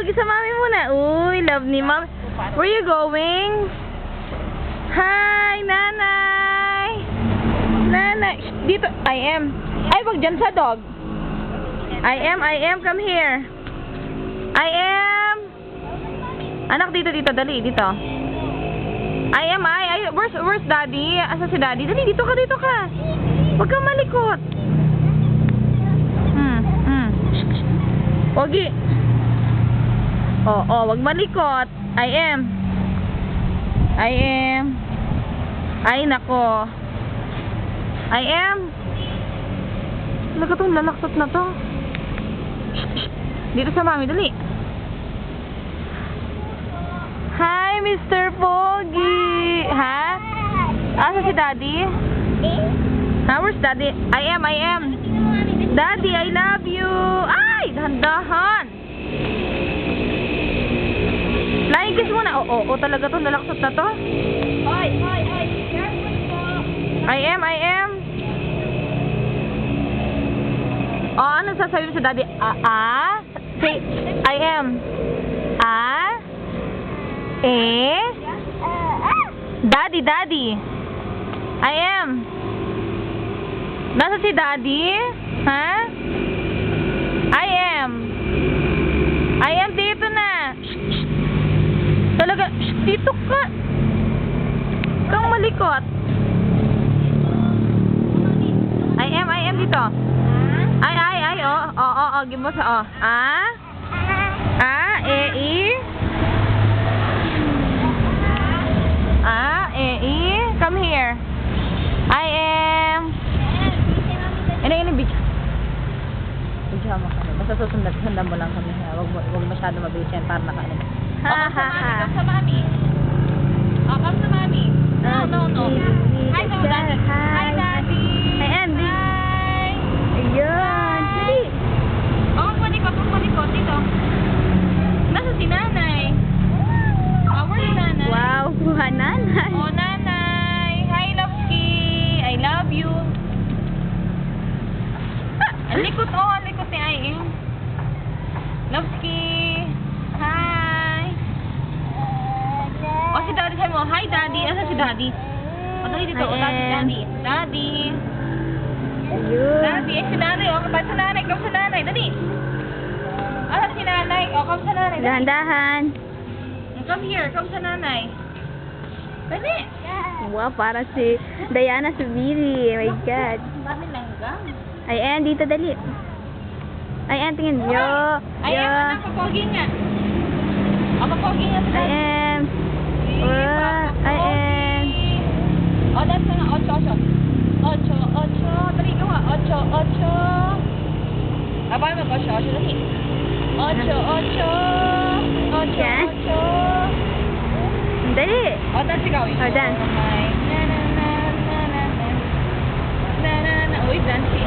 Pogi sa mami muna. Uy, love ni mami. Where you going? Hi, nanay. Nanay. Shh, dito. I am. Ay, wag dyan sa dog. I am. Come here. I am. Anak, dito. Dali, dito. I am. Where's daddy? Asa si daddy? Dali, dito ka. Huwag kang malikot. Pogi. Wag malikot. I am. Ay, nako. I am. Talaga itong lalaktot na to. Dito sa mami, dali. Hi, Mr. Pogi. Ha? Asa si daddy? Where's daddy? I am. Daddy, I love you. Ay, dahan-dahan. Flying kiss muna. Oo, talaga to. Nalaksot na to. Hoy. Careful po. I am. Ano sasabihin mo sa daddy? Say, I am. Daddy. I am. Nasa si daddy? Ha? I am dito na. Shh. Talaga, dito ka. Kang malikot. I am dito. Ay, give mo sa, come here. I am. Ano Pijama kami. Basta susundan mo lang kami. Huwag masyado mabilis yan para nakaano. Come sa mami. Come sa mami. No. Hi, daddy. Hi, daddy. Hi, Andy. Hi. Ayun. Dali. Huwag malikot. Dito. Nasa si nanay. Where's nanay? Wow, nanay. Nanay. Hi, Lovski. I love you. Ang likot ni Aing. Lovski. Hi. Si daddy, sabi mo, hi daddy. Asa si daddy? Dali dito. Daddy. Ayun. Daddy, si nanay. Kapag sa nanay. Come sa nanay. Dali. Asa si nanay? Come sa nanay. Dali. Dahan-dahan. Come here. Come sa nanay. Dali. Wow, para si Diana Subiri. My God. Dami langgang. I am dito, dali. I am, tingin. I am. Papogi nga. Papogi nga. I am. I am. That's na. 8. Dali gawa. 8. Abay mo 8. Dali. 8. Yan. Dali. Dance ikaw. Dance. Na. Uy, dance si